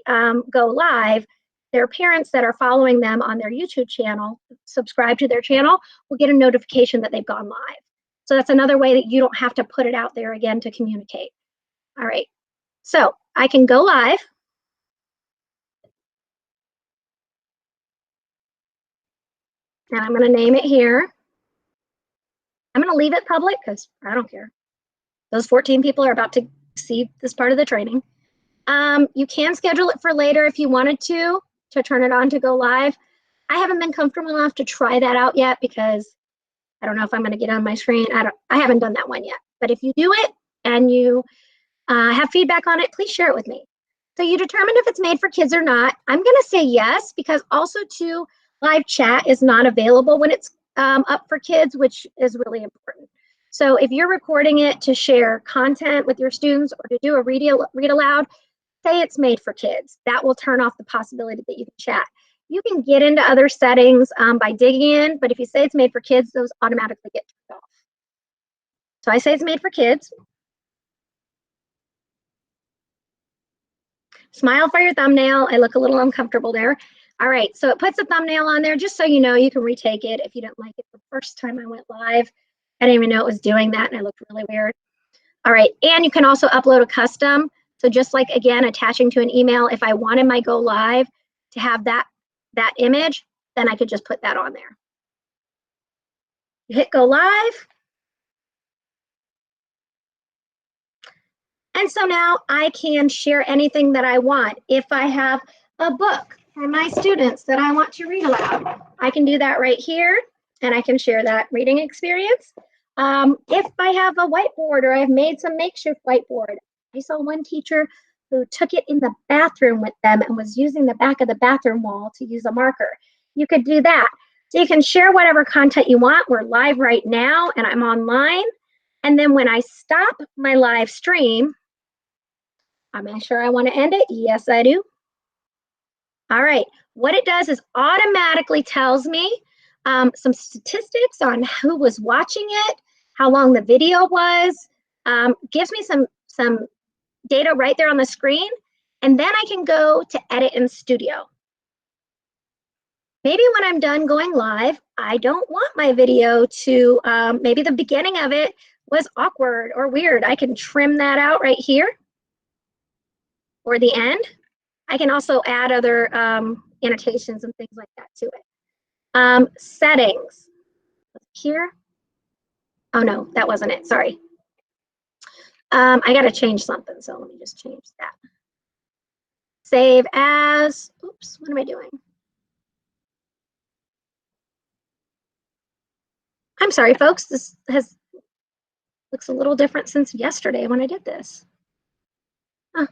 go live, their parents that are following them on their YouTube channel, subscribe to their channel, will get a notification that they've gone live. So that's another way that you don't have to put it out there again to communicate. All right, so I can go live. And I'm going to name it here. I'm going to leave it public because I don't care. Those 14 people are about to see this part of the training. You can schedule it for later if you wanted to turn it on to go live. I haven't been comfortable enough to try that out yet, because I don't know if I'm going to get on my screen. I haven't done that one yet. But if you do it and you have feedback on it, please share it with me. So you determine if it's made for kids or not. I'm going to say yes, because also too, live chat is not available when it's up for kids, which is really important. So if you're recording it to share content with your students or to do a read aloud, say it's made for kids. That will turn off the possibility that you can chat. You can get into other settings by digging in, but if you say it's made for kids, those automatically get turned off. So I say it's made for kids. Smile for your thumbnail. I look a little uncomfortable there. All right, so it puts a thumbnail on there just so you know you can retake it if you didn't like it the first time I went live. I didn't even know it was doing that, and I looked really weird. All right, and you can also upload a custom. So just like, again, attaching to an email, if I wanted my go live to have that image, then I could just put that on there. You hit go live. And so now I can share anything that I want. If I have a book for my students that I want to read aloud, I can do that right here, and I can share that reading experience. If I have a whiteboard, or I've made some makeshift whiteboard. I saw one teacher who took it in the bathroom with them and was using the back of the bathroom wall to use a marker. You could do that. So you can share whatever content you want. We're live right now, and I'm online. And then when I stop my live stream, am I sure I want to end it? Yes, I do. All right. What it does is automatically tells me some statistics on who was watching it, how long the video was, gives me some data right there on the screen, and then I can go to edit in Studio. Maybe when I'm done going live, I don't want my video to, maybe the beginning of it was awkward or weird. I can trim that out right here, or the end. I can also add other annotations and things like that to it. Settings. Here. Oh no, that wasn't it. Sorry. I got to change something, so let me just change that. Save as. Oops, what am I doing? I'm sorry, folks. This looks a little different since yesterday when I did this. Huh.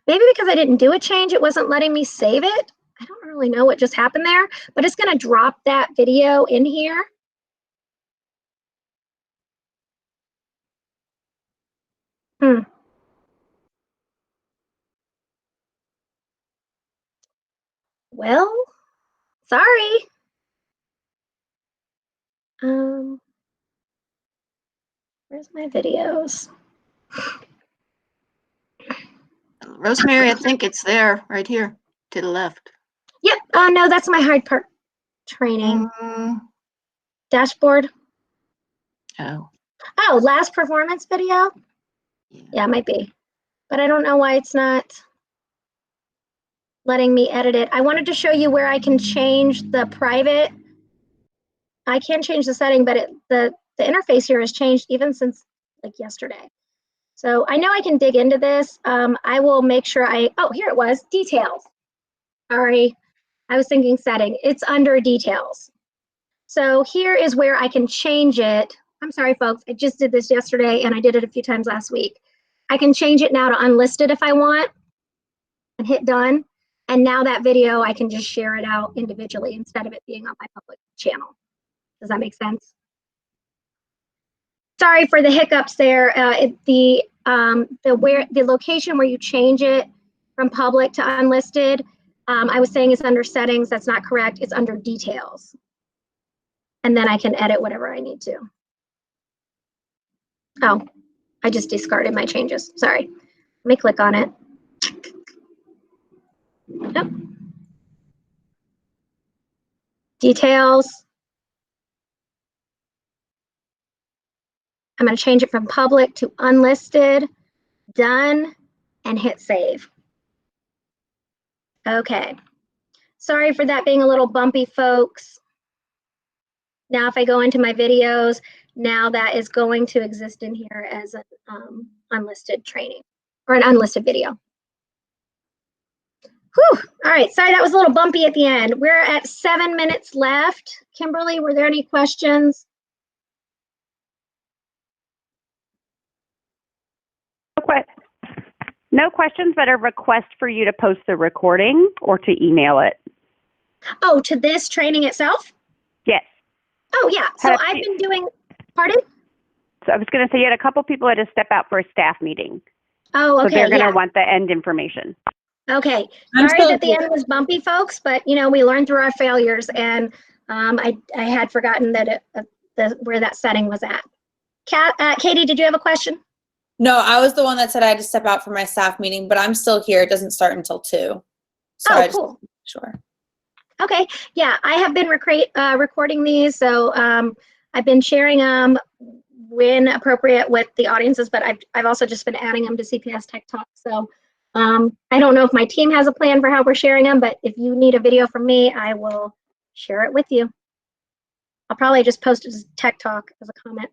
Maybe because I didn't do a change, it wasn't letting me save it. I don't really know what just happened there, but it's going to drop that video in here. Well, sorry. Where's my videos? Rosemary, I think it's there, right here, to the left. Yep. Oh no, that's my Hyde Park training. Dashboard. Oh. Oh, last performance video? Yeah, it might be. But I don't know why it's not letting me edit it. I wanted to show you where I can change the private. I can change the setting, but the interface here has changed even since like yesterday. So I know I can dig into this. I will make sure oh, here it was, details. Sorry, I was thinking setting. It's under details. So here is where I can change it. I'm sorry, folks, I just did this yesterday and I did it a few times last week. I can change it now to unlisted if I want and hit done. And now that video, I can just share it out individually instead of it being on my public channel. Does that make sense? Sorry for the hiccups there. The location where you change it from public to unlisted, I was saying it's under settings. That's not correct. It's under details. And then I can edit whatever I need to. Oh, I just discarded my changes. Sorry. Let me click on it. Yep. Details. I'm going to change it from public to unlisted, done, and hit save. Okay. Sorry for that being a little bumpy, folks. Now, if I go into my videos, now that is going to exist in here as an unlisted training or an unlisted video. Whew. All right, sorry, that was a little bumpy at the end. We're at 7 minutes left. Kimberly, were there any questions? No questions, but a request for you to post the recording or to email it. Oh, to this training itself? Yes. Oh, yeah. So I've been doing, pardon? So I was going to say you had a couple people had to step out for a staff meeting. Oh, okay. So they're going to want the end information. Okay. Sorry that the end was bumpy, folks, but you know, we learned through our failures, and I had forgotten that where that setting was at. Katie, did you have a question? No, I was the one that said I had to step out for my staff meeting, but I'm still here. It doesn't start until 2. So oh, cool. Sure. Okay. Yeah, I have been recording these, so I've been sharing them when appropriate with the audiences, but I've also just been adding them to CPS Tech Talk. So I don't know if my team has a plan for how we're sharing them, but if you need a video from me, I will share it with you. I'll probably just post it as Tech Talk as a comment.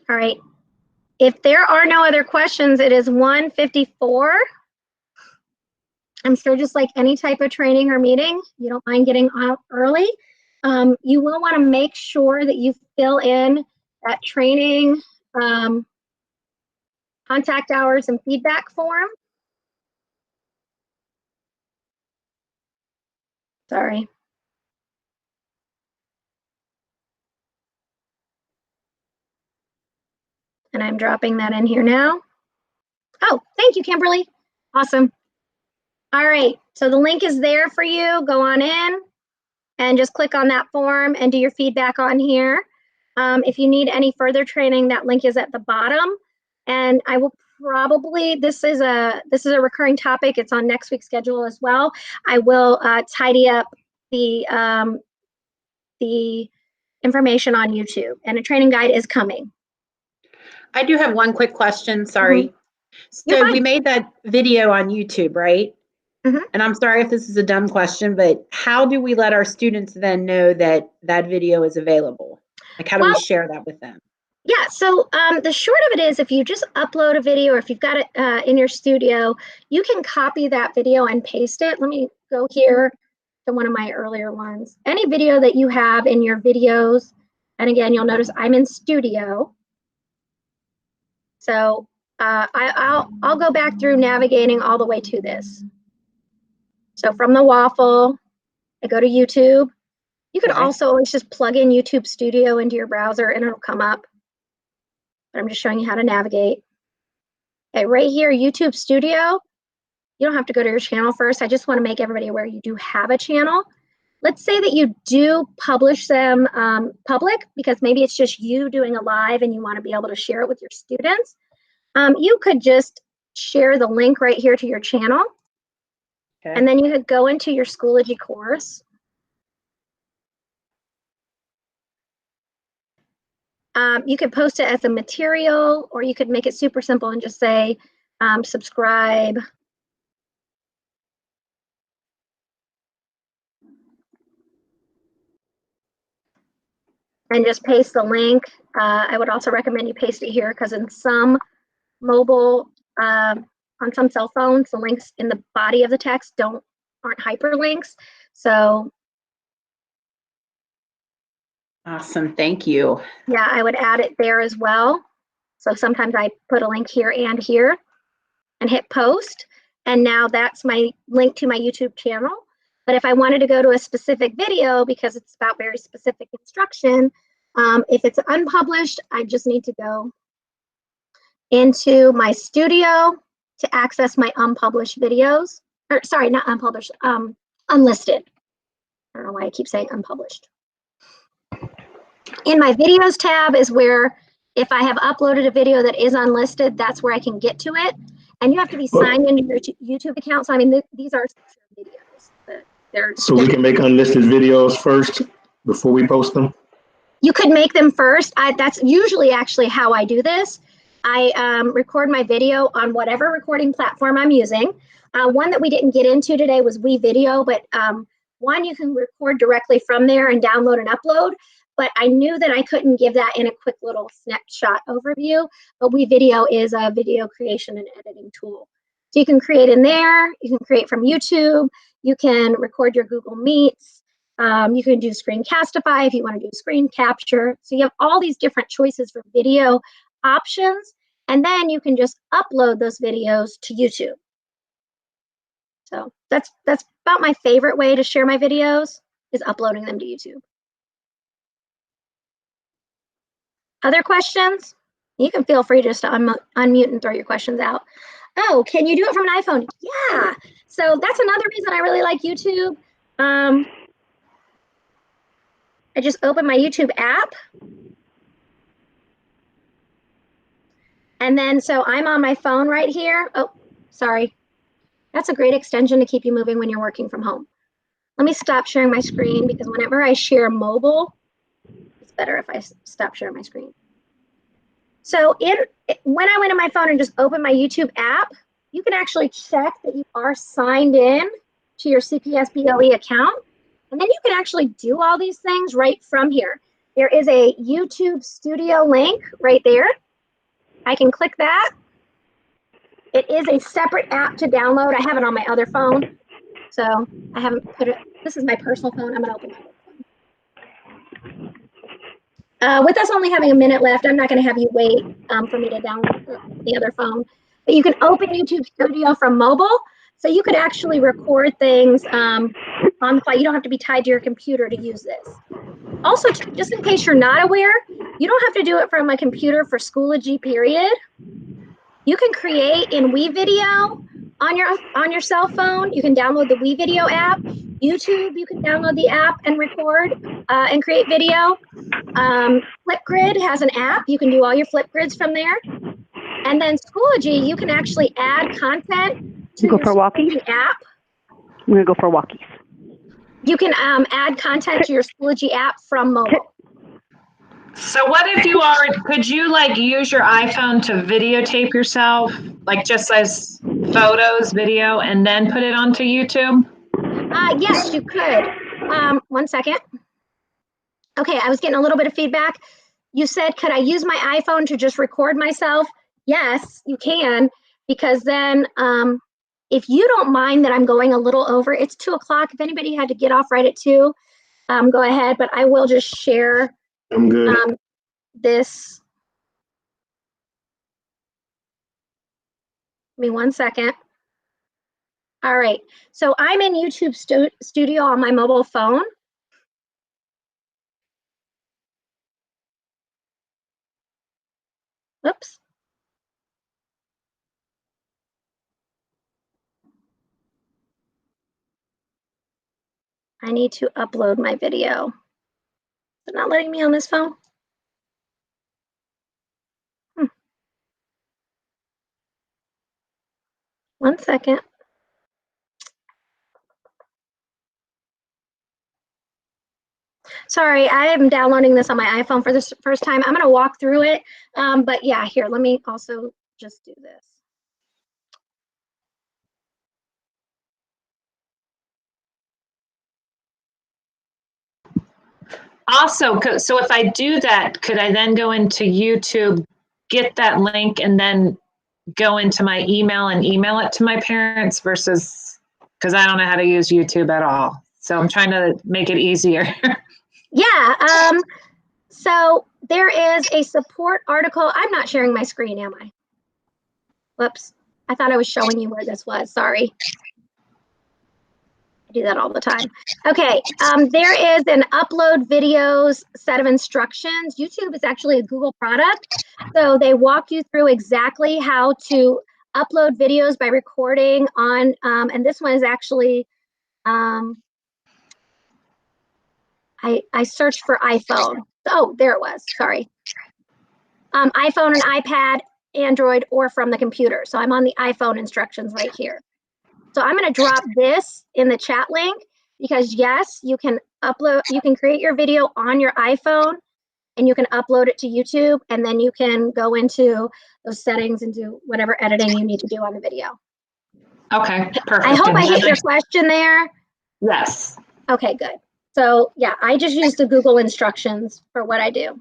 All right. If there are no other questions, it is 1:54. I'm sure just like any type of training or meeting, you don't mind getting out early. You will want to make sure that you fill in that training contact hours and feedback form. Sorry. And I'm dropping that in here now. Oh, thank you, Kimberly. Awesome. All right, so the link is there for you. Go on in and just click on that form and do your feedback on here. If you need any further training, that link is at the bottom. And I will probably, this is a recurring topic. It's on next week's schedule as well. I will tidy up the information on YouTube, and a training guide is coming. I do have one quick question, sorry. So we made that video on YouTube, right? And I'm sorry if this is a dumb question, but how do we let our students then know that that video is available? Like, how do we share that with them? Yeah, so the short of it is, if you just upload a video, or if you've got it in your studio, you can copy that video and paste it. Let me go here to one of my earlier ones. Any video that you have in your videos, and again, you'll notice I'm in studio. So I'll go back through navigating all the way to this. So from the waffle, I go to YouTube. You could also always just plug in YouTube Studio into your browser and it'll come up. But I'm just showing you how to navigate. Okay, right here, YouTube Studio. You don't have to go to your channel first. I just want to make everybody aware you do have a channel. Let's say that you do publish them public, because maybe it's just you doing a live and you want to be able to share it with your students. You could just share the link right here to your channel. Okay. And then you could go into your Schoology course. You could post it as a material, or you could make it super simple and just say, subscribe. And just paste the link. I would also recommend you paste it here, because in some mobile, on some cell phones, the links in the body of the text aren't hyperlinks. So. Awesome, thank you. Yeah, I would add it there as well. So sometimes I put a link here and here and hit post. And now that's my link to my YouTube channel. But if I wanted to go to a specific video, because it's about very specific instruction, if it's unpublished, I just need to go into my studio to access my unpublished videos. Or sorry, not unpublished, unlisted. I don't know why I keep saying unpublished. In my videos tab is where, if I have uploaded a video that is unlisted, that's where I can get to it. And you have to be signed into your YouTube account. So I mean, these are videos. So we can make unlisted videos first before we post them? You could make them first. That's usually actually how I do this. I record my video on whatever recording platform I'm using. One that we didn't get into today was WeVideo, but one you can record directly from there and download and upload. But I knew that I couldn't give that in a quick little snapshot overview, but WeVideo is a video creation and editing tool. So you can create in there, you can create from YouTube, you can record your Google Meets, you can do Screencastify if you want to do screen capture. So you have all these different choices for video options, and then you can just upload those videos to YouTube. So that's about my favorite way to share my videos, is uploading them to YouTube. Other questions? You can feel free just to unmute and throw your questions out. Oh, can you do it from an iPhone? Yeah. So that's another reason I really like YouTube. I just open my YouTube app. And then, so I'm on my phone right here. Oh, sorry. That's a great extension to keep you moving when you're working from home. Let me stop sharing my screen, because whenever I share mobile, it's better if I stop sharing my screen. So when I went on my phone and just opened my YouTube app, you can actually check that you are signed in to your CPS BOE account. And then you can actually do all these things right from here. There is a YouTube Studio link right there. I can click that. It is a separate app to download. I have it on my other phone. So I haven't put it, this is my personal phone. I'm gonna open my other phone. With us only having a minute left, I'm not going to have you wait for me to download the other phone. But you can open YouTube Studio from mobile, so you could actually record things on the fly. You don't have to be tied to your computer to use this. Also, just in case you're not aware, you don't have to do it from a computer for Schoology, period. You can create in WeVideo on your cell phone. You can download the WeVideo app. YouTube, you can download the app and record and create video. Flipgrid has an app. You can do all your Flipgrids from there. And then Schoology, you can actually add content to your Schoology app. I'm going to go for walkies. You can add content to your Schoology app from mobile. So what if you are, could you like use your iPhone to videotape yourself, like just as photos, video, and then put it onto YouTube? Yes, you could. 1 second. Okay, I was getting a little bit of feedback. You said, could I use my iPhone to just record myself? Yes, you can, because then if you don't mind that I'm going a little over, it's 2 o'clock. If anybody had to get off right at 2, go ahead, but I will just share I'm good. this. Give me 1 second. All right, so I'm in YouTube Studio on my mobile phone. Oops. I need to upload my video. Is it not letting me on this phone? 1 second. Sorry, I am downloading this on my iPhone for the first time. I'm going to walk through it. But yeah, here, let me also just do this. Also, so if I do that, could I then go into YouTube, get that link, and then go into my email and email it to my parents versus, because I don't know how to use YouTube at all. So I'm trying to make it easier. Yeah, so there is a support article. I'm not sharing my screen, am I? Whoops, I thought I was showing you where this was, sorry. I do that all the time. Okay, there is an upload videos set of instructions. YouTube is actually a Google product. So they walk you through exactly how to upload videos by recording on, and this one is actually, I searched for iPhone. Oh, there it was, sorry. iPhone and iPad, Android, or from the computer. So I'm on the iPhone instructions right here. So I'm going to drop this in the chat link because yes, you can upload, you can create your video on your iPhone and you can upload it to YouTube, and then you can go into those settings and do whatever editing you need to do on the video. Okay, perfect. I hope I hit your question there. Yes. Okay, good. So yeah, I just use the Google instructions for what I do.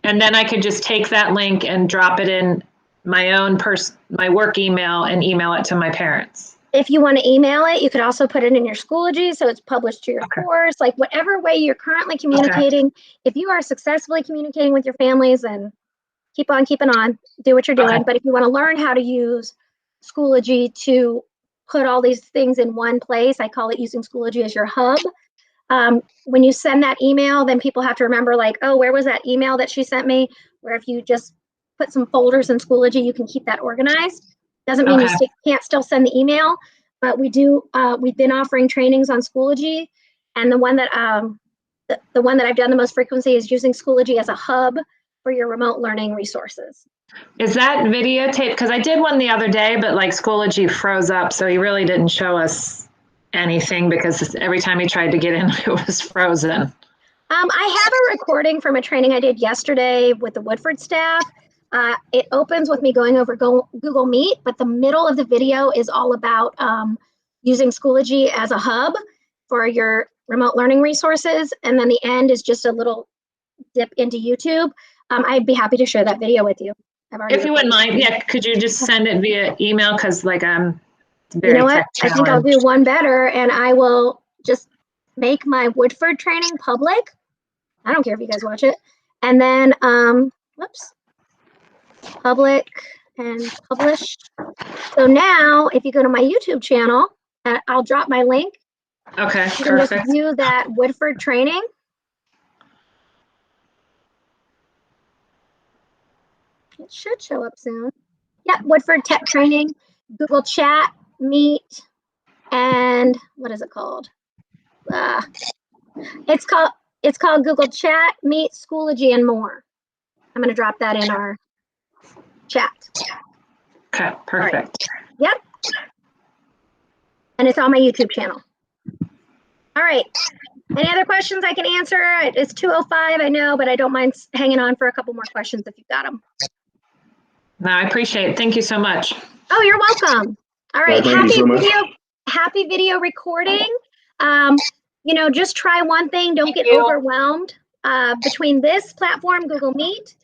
And then I could just take that link and drop it in my own my work email and email it to my parents. If you want to email it, you could also put it in your Schoology so it's published to your course, like whatever way you're currently communicating. If you are successfully communicating with your families, then keep on keeping on, do what you're doing. But if you want to learn how to use Schoology to put all these things in one place, I call it using Schoology as your hub. When you send that email, then people have to remember like, oh, where was that email that she sent me? Where if you just put some folders in Schoology, you can keep that organized. Doesn't mean you can't still send the email, but we do. We've been offering trainings on Schoology, and the one that the one that I've done the most frequency is using Schoology as a hub for your remote learning resources. Is that videotape? Because I did one the other day, but like Schoology froze up, so he really didn't show us anything because every time he tried to get in, it was frozen. I have a recording from a training I did yesterday with the Woodford staff. It opens with me going over Google Meet, but the middle of the video is all about using Schoology as a hub for your remote learning resources. And then the end is just a little dip into YouTube. I'd be happy to share that video with you. If you wouldn't mind, yeah, could you just send it via email? Because like I'm very you know what? I think I'll do one better, and I will just make my Woodford training public. I don't care if you guys watch it. And then, whoops, public and publish. So now if you go to my YouTube channel, I'll drop my link. Okay, you can just view that Woodford training. It should show up soon. Yeah, Woodford Tech Training, Google Chat, Meet, and what is it called? It's called Google Chat, Meet, Schoology, and more. I'm going to drop that in our chat. Okay, perfect. Right. Yep. And it's on my YouTube channel. All right. Any other questions I can answer? It's 2:05, I know, but I don't mind hanging on for a couple more questions if you've got them. No, I appreciate it. Thank you so much. Oh, you're welcome. All right, Thank you so much. happy video recording. You know, just try one thing. Don't get overwhelmed. Between this platform, Google Meet,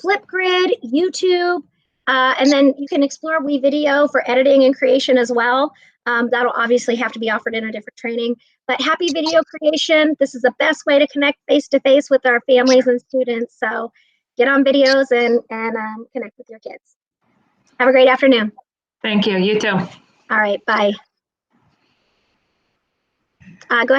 Flipgrid, YouTube, and then you can explore WeVideo for editing and creation as well. That'll obviously have to be offered in a different training. But happy video creation. This is the best way to connect face-to-face with our families and students. So get on videos and connect with your kids. Have a great afternoon. Thank you. You too. All right, bye. Go ahead.